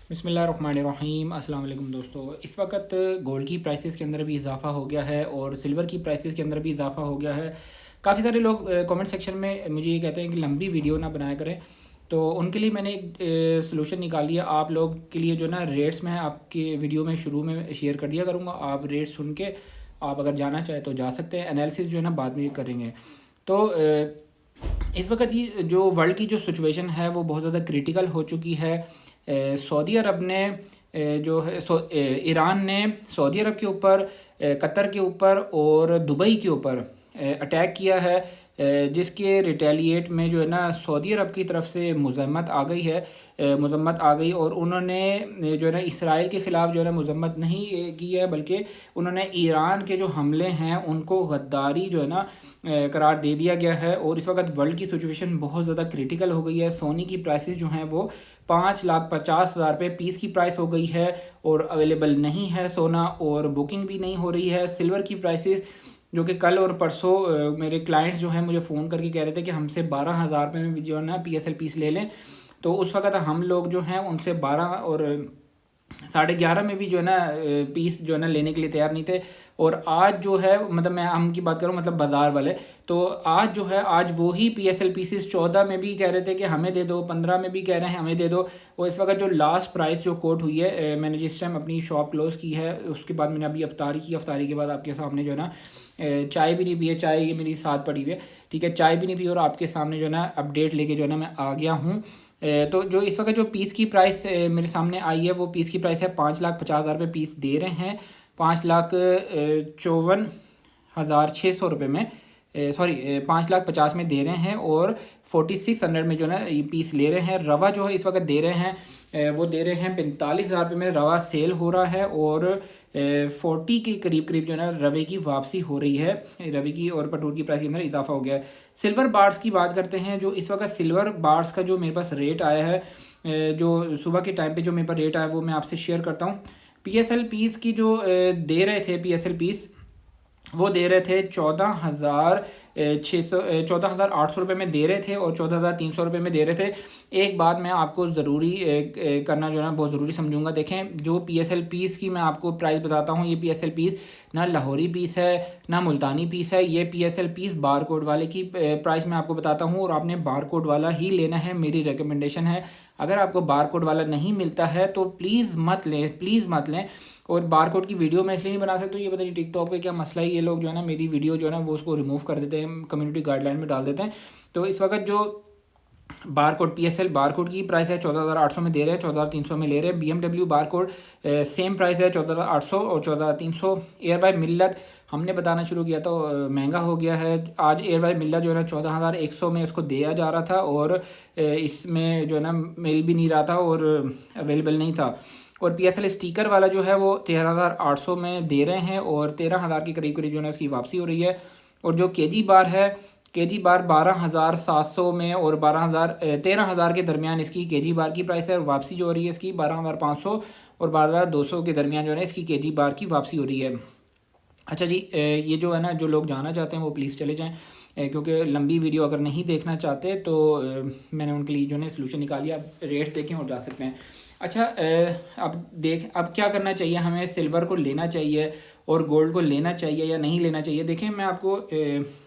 बिस्मिल्लाहिर्रहमानिर्रहीम। अस्सलाम वालेकुम दोस्तों। इस वक्त गोल्ड की प्राइसेस के अंदर भी इजाफ़ा हो गया है और सिल्वर की प्राइसेस के अंदर भी इजाफ़ा हो गया है। काफ़ी सारे लोग कमेंट सेक्शन में मुझे ये कहते हैं कि लंबी वीडियो ना बनाया करें, तो उनके लिए मैंने एक सलूशन निकाल लिया। आप लोग के लिए जो ना रेट्स मैं आपके वीडियो में शुरू में शेयर कर दिया करूँगा। आप रेट सुन के आप अगर जाना चाहें तो जा सकते हैं। एनालिसिस जो है ना बाद में करेंगे। तो इस वक्त ये जो वर्ल्ड की जो सिचुएशन है वो बहुत ज़्यादा क्रिटिकल हो चुकी है। सऊदी अरब ने जो है ईरान ने सऊदी अरब के ऊपर, कतर के ऊपर और दुबई के ऊपर अटैक किया है, जिसके रिटेलिएट में जो है ना सऊदी अरब की तरफ से मज़म्मत आ गई है। मज़म्मत आ गई और उन्होंने जो है ना इसराइल के ख़िलाफ़ जो है ना मज़म्मत नहीं की है, बल्कि उन्होंने ईरान के जो हमले हैं उनको गद्दारी जो है ना करार दे दिया गया है। और इस वक्त वर्ल्ड की सिचुएशन बहुत ज़्यादा क्रिटिकल हो गई है। सोने की प्राइसेस जो हैं वो 5,50,000 रुपये पीस की प्राइस हो गई है और अवेलेबल नहीं है सोना, और बुकिंग भी नहीं हो रही है। सिल्वर की प्राइसेस जो कि कल और परसों मेरे क्लाइंट्स जो हैं मुझे फ़ोन करके कह रहे थे कि हमसे 12,000 रुपये में भी जो है ना PSL पीस ले लें, तो उस वक्त हम लोग जो हैं उनसे 12 और 11:30 में भी जो है ना पीस जो है ना लेने के लिए तैयार नहीं थे। और आज जो है मतलब मैं हम की बात करूँ, मतलब बाज़ार वाले, तो आज जो है आज वो ही PSL पीसेस 14 में भी कह रहे थे कि हमें दे दो, 15 में भी कह रहे हैं हमें दे दो। और इस वक्त जो लास्ट प्राइस जो कोट हुई है, मैंने जिस टाइम अपनी शॉप क्लोज़ की है उसके बाद मैंने अभी अफ्तारी की, अफ्तारी के बाद आपके सामने जो है ना चाय भी नहीं पी है, चाय ये मेरी साथ पड़ी हुई है, ठीक है, चाय भी नहीं पी और आपके सामने जो है ना अपडेट लेके जो है ना मैं आ गया हूँ। तो जो इस वक्त जो पीस की प्राइस मेरे सामने आई है वो पीस की प्राइस है 5,50,000 रुपये पीस दे रहे हैं। 5,54,600 रुपये में, सॉरी 5,50,000 में दे रहे हैं और 4,600 में जो है ना ये पीस ले रहे हैं। रवा जो है इस वक्त दे रहे हैं वो दे रहे हैं 45,000 रुपये में रवा सेल हो रहा है और 40 के करीब करीब जो है ना रवे की वापसी हो रही है। रवे की और पटूर की प्राइस के अंदर इजाफा हो गया है। सिल्वर बार्स की बात करते हैं। जो इस वक्त सिल्वर बार्स का जो मेरे पास रेट आया है, जो सुबह के टाइम पे जो मेरे पास रेट आया वो मैं आपसे शेयर करता हूँ। PSL पीस की जो दे रहे थे PSL पीस वो दे रहे थे 14,800 रुपये में दे रहे थे और 14,300 रुपये में दे रहे थे। एक बात मैं आपको ज़रूरी करना जो है ना बहुत ज़रूरी समझूंगा। देखें, जो PSL पीस की मैं आपको प्राइस बताता हूँ, ये PSL पीस ना लाहौरी पीस है ना मुल्तानी पीस है। ये PSL पीस बार कोड वाले की प्राइस मैं आपको बताता हूँ और आपने बार कोड वाला ही लेना है, मेरी रिकमेंडेशन है। अगर आपको बार कोड वाला नहीं मिलता है तो प्लीज़ मत लें, प्लीज़ मत लें। और बार कोड की वीडियो मैं इसलिए नहीं बना सकता, ये पता नहीं टिकटॉक पे क्या मसला है, ये लोग जो है ना मेरी वीडियो जो है ना वो उसको रिमूव कर देते हैं, कम्युनिटी गाइडलाइन में डाल देते हैं। तो इस वक्त जो bar code PSL bar code की प्राइस है 14,800 में दे रहे हैं, 14,300 में ले रहे हैं। BMW bar code same price है 14,800 और 14,300। एयर बाय मिल्लत हमने बताना शुरू किया तो महंगा हो गया है। आज एयर बाय मिल्लत जो है ना 14,100 में इसको दिया जा रहा था और इसमें जो है ना मिल भी नहीं रहा था और अवेलेबल नहीं था। और PSL स्टिकर वाला जो है वो 13,800 में दे रहे हैं और 13,000 के करीब करीब जो है ना उसकी वापसी हो रही है। और जो KG बार है, KG बार 12,700 में और 13,000 के दरमियान इसकी KG बार की प्राइस है। और वापसी जो हो रही है इसकी 12,500 और 12,200 के दरमियान जो है ना इसकी KG बार की वापसी हो रही है। अच्छा जी, ये जो है ना जो लोग जाना चाहते हैं वो प्लीज़ चले जाएँ, क्योंकि लंबी वीडियो अगर नहीं देखना चाहते तो मैंने उनके लिए जो है सलूशन निकालिए। आप रेट्स देखें और जा सकते हैं। अच्छा, अब क्या करना चाहिए हमें? सिल्वर को लेना चाहिए और गोल्ड को लेना चाहिए या नहीं लेना चाहिए? देखें, मैं आपको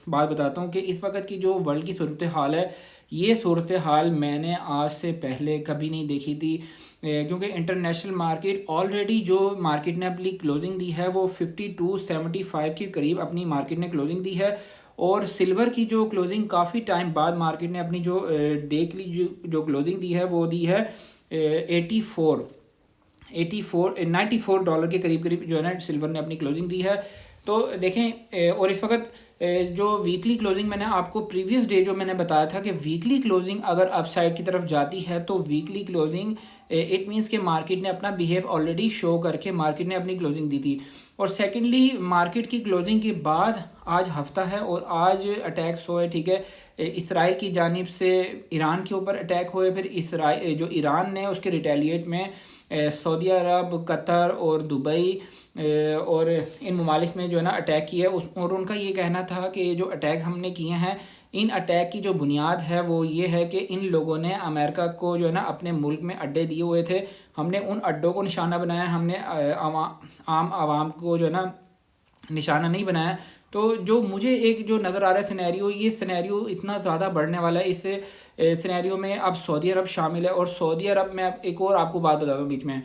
बात बताता हूँ कि इस वक्त की जो वर्ल्ड की सूरत हाल है, ये सूरत हाल मैंने आज से पहले कभी नहीं देखी थी। क्योंकि इंटरनेशनल मार्केट ऑलरेडी जो मार्केट ने अपनी क्लोजिंग दी है वो 52.75 के करीब अपनी मार्केट ने क्लोजिंग दी है। और सिल्वर की जो क्लोजिंग काफ़ी टाइम बाद मार्केट ने अपनी जो डे की जो क्लोजिंग दी है वो दी है 94 डॉलर के करीब करीब जो है ना सिल्वर ने अपनी क्लोजिंग दी है। तो देखें, और इस वक्त जो वीकली क्लोजिंग मैंने आपको प्रीवियस डे जो मैंने बताया था कि वीकली क्लोजिंग अगर अपसाइड की तरफ जाती है तो वीकली क्लोजिंग इट मीन्स कि मार्केट ने अपना बिहेव ऑलरेडी शो करके मार्केट ने अपनी क्लोजिंग दी थी। और सेकेंडली, मार्केट की क्लोजिंग के बाद आज हफ्ता है और आज अटैक्स हुए, ठीक है, इसराइल की जानिब से ईरान के ऊपर अटैक हुए, फिर इसराइल जो ईरान ने उसके रिटेलिएट में सऊदी अरब, कतर और दुबई और इन ममालिक में जो है ना अटैक किया और उनका ये कहना था कि जो अटैक हमने किए हैं इन अटैक की जो बुनियाद है वो ये है कि इन लोगों ने अमेरिका को जो है ना अपने मुल्क में अड्डे दिए हुए थे, हमने उन अड्डों को निशाना बनाया, हमने आम आवाम को जो है ना निशाना नहीं बनाया। तो जो मुझे एक जो नज़र आ रहा है सिनेरियो, ये सिनेरियो इतना ज़्यादा बढ़ने वाला है। इस सिनेरियो में अब सऊदी अरब शामिल है, और सऊदी अरब में अब एक और आपको बात बता दूँ बीच में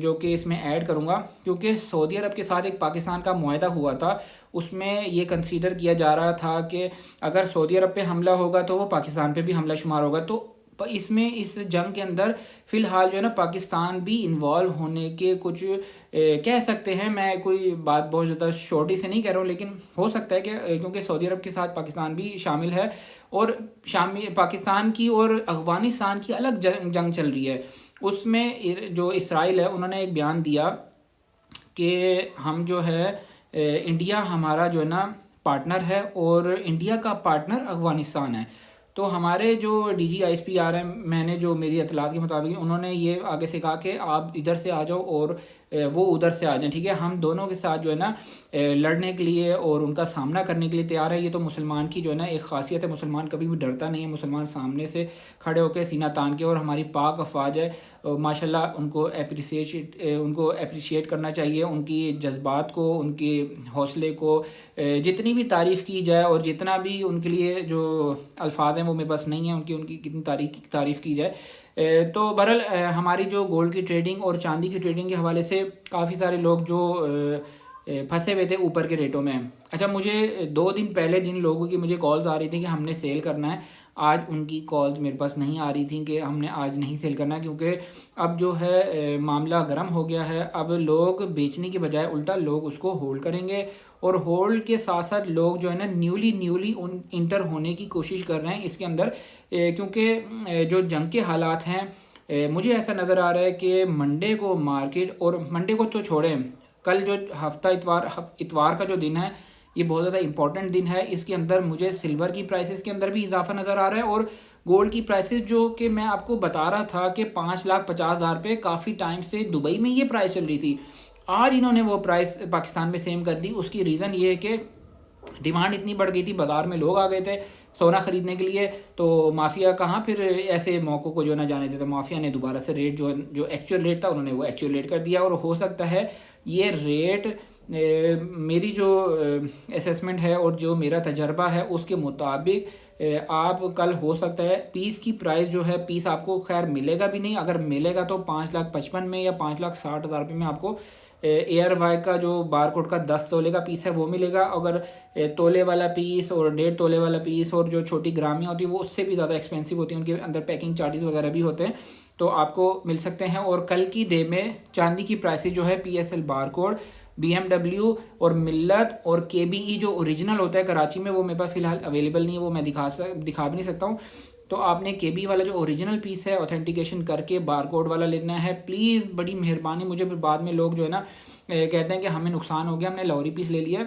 जो कि इसमें ऐड करूँगा, क्योंकि सऊदी अरब के साथ एक पाकिस्तान का मुआहदा हुआ था, उसमें ये कंसीडर किया जा रहा था कि अगर सऊदी अरब पे हमला होगा तो वो पाकिस्तान पे भी हमला शुमार होगा। तो इसमें इस जंग के अंदर फ़िलहाल जो है ना पाकिस्तान भी इन्वॉल्व होने के कुछ कह सकते हैं। मैं कोई बात बहुत ज़्यादा शॉर्टी से नहीं कह रहा हूँ, लेकिन हो सकता है कि क्योंकि सऊदी अरब के साथ पाकिस्तान भी शामिल है, और पाकिस्तान की और अफ़गानिस्तान की अलग जंग चल रही है। उसमें जो इसराइल है उन्होंने एक बयान दिया कि हम जो है इंडिया हमारा जो है ना पार्टनर है, और इंडिया का पार्टनर अफ़गानिस्तान है। तो हमारे जो DGISP आ रहे हैं, मैंने जो मेरी इतलात के मुताबिक उन्होंने ये आगे से कहा कि आप इधर से आ जाओ और वो उधर से आ जाएं, ठीक है। हम दोनों के साथ जो है ना लड़ने के लिए और उनका सामना करने के लिए तैयार है। ये तो मुसलमान की जो है ना एक ख़ासियत है, मुसलमान कभी भी डरता नहीं है, मुसलमान सामने से खड़े होकर सीना तान के, और हमारी पाक अफवाज है माशाल्लाह, उनको अप्रिशिएट करना चाहिए, उनकी जज्बात को, उनके हौसले को जितनी भी तारीफ़ की जाए, और जितना भी उनके लिए जो अल्फाज हैं वो मेरे पास नहीं है, उनकी कितनी तारीफ़ की जाए। तो बहरहाल हमारी जो गोल्ड की ट्रेडिंग और चांदी की ट्रेडिंग के हवाले से काफ़ी सारे लोग जो फंसे हुए थे ऊपर के रेटों में। अच्छा, मुझे 2 दिन पहले जिन लोगों की मुझे कॉल्स आ रही थी कि हमने सेल करना है, आज उनकी कॉल्स मेरे पास नहीं आ रही थी कि हमने आज नहीं सेल करना, क्योंकि अब जो है मामला गर्म हो गया है। अब लोग बेचने की बजाय उल्टा लोग उसको होल्ड करेंगे, और होल्ड के साथ साथ लोग जो है ना न्यूली इंटर होने की कोशिश कर रहे हैं इसके अंदर, क्योंकि जो जंग के हालात हैं, मुझे ऐसा नज़र आ रहा है कि मंडे को मार्केट, और मंडे को तो छोड़ें, कल जो हफ्ता इतवार का जो दिन है ये बहुत ज़्यादा इंपॉर्टेंट दिन है। इसके अंदर मुझे सिल्वर की प्राइसेस के अंदर भी इजाफा नज़र आ रहा है, और गोल्ड की प्राइसेस जो कि मैं आपको बता रहा था कि 5,50,000 पे काफ़ी टाइम से दुबई में ये प्राइस चल रही थी, आज इन्होंने वो प्राइस पाकिस्तान में सेम कर दी। उसकी रीज़न ये है कि डिमांड इतनी बढ़ गई थी, बाज़ार में लोग आ गए थे सोना ख़रीदने के लिए, तो माफिया कहाँ फिर ऐसे मौक़ों को जो ना जाने देता। माफिया ने दोबारा से रेट जो एक्चुअल रेट था उन्होंने वो एक्चुअल रेट कर दिया, और हो सकता है ये रेट मेरी जो असेसमेंट है और जो मेरा तजर्बा है उसके मुताबिक आप कल हो सकता है पीस की प्राइस जो है, पीस आपको खैर मिलेगा भी नहीं, अगर मिलेगा तो 5,55,000 में या 5,60,000 रुपये में आपको एयर वाई का जो बारकोड का 10 तोले का पीस है वो मिलेगा। अगर तोले वाला पीस और 1.5 तोले वाला पीस और जो छोटी ग्रामियाँ होती है वो उससे भी ज़्यादा एक्सपेंसिव होती है, उनके अंदर पैकिंग चार्जेस वगैरह भी होते हैं, तो आपको मिल सकते हैं। और कल की डे में चांदी की प्राइसेस जो है PSL बारकोड, BMW और मिल्लत और KBE जो ओरिजिनल होता है कराची में, वो मेरे पास फ़िलहाल अवेलेबल नहीं है, वो मैं दिखा भी नहीं सकता हूँ। तो आपने KB वाला जो ओरिजिनल पीस है ऑथेंटिकेशन करके बारकोड वाला लेना है प्लीज़, बड़ी मेहरबानी। मुझे फिर बाद में लोग जो है ना कहते हैं कि हमें नुकसान हो गया, हमने लाहौरी पीस ले लिया।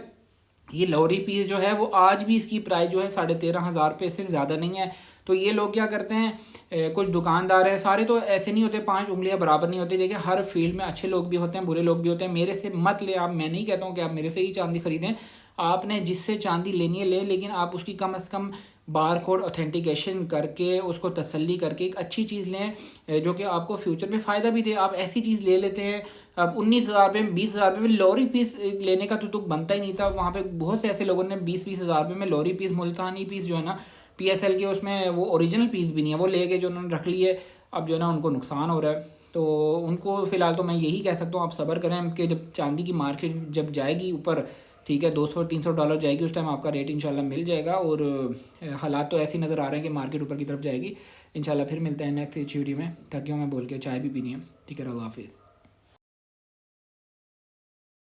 ये लाहौरी पीस जो है वो आज भी इसकी प्राइस जो है 13,500 रुपये से ज़्यादा नहीं है। तो ये लोग क्या करते हैं, कुछ दुकानदार हैं, सारे तो ऐसे नहीं होते, 5 उंगलियां बराबर नहीं होती। देखिए हर फील्ड में अच्छे लोग भी होते हैं, बुरे लोग भी होते हैं। मेरे से मत ले आप, मैं नहीं कहता हूँ कि आप मेरे से ही चांदी खरीदें, आपने जिससे चांदी लेनी है ले, लेकिन आप उसकी कम से कम बारकोड ऑथेंटिकेशन करके उसको तसल्ली करके एक अच्छी चीज़ लें जो कि आपको फ्यूचर में फ़ायदा भी दे। आप ऐसी चीज़ ले लेते हैं, अब 19,000 रुपये में 20,000 रुपये में लाहौरी पीस लेने का तो तुक बनता ही नहीं था। वहाँ पे बहुत से ऐसे लोगों ने 20,000 रुपये में लाहौरी पीस, मुल्तानी पीस जो है ना PSL के, उसमें वो ओरिजिनल पीस भी नहीं है, वो ले के जो उन्होंने रख लिए, अब जो है ना उनको नुकसान हो रहा है। तो उनको फ़िलहाल तो मैं यही कह सकता हूँ आप सब्र करें कि जब चांदी की मार्केट जब जाएगी ऊपर, ठीक है, $200-300 जाएगी, उस टाइम आपका रेट इंशाल्लाह मिल जाएगा। और हालात तो ऐसे नज़र आ रहे हैं कि मार्केट ऊपर की तरफ जाएगी इंशाल्लाह। फिर मिलते हैं नेक्स्ट वीडियो में, थक गया मैं बोल के, चाय भी पीनी है, ठीक है, अल्लाह हाफिज़।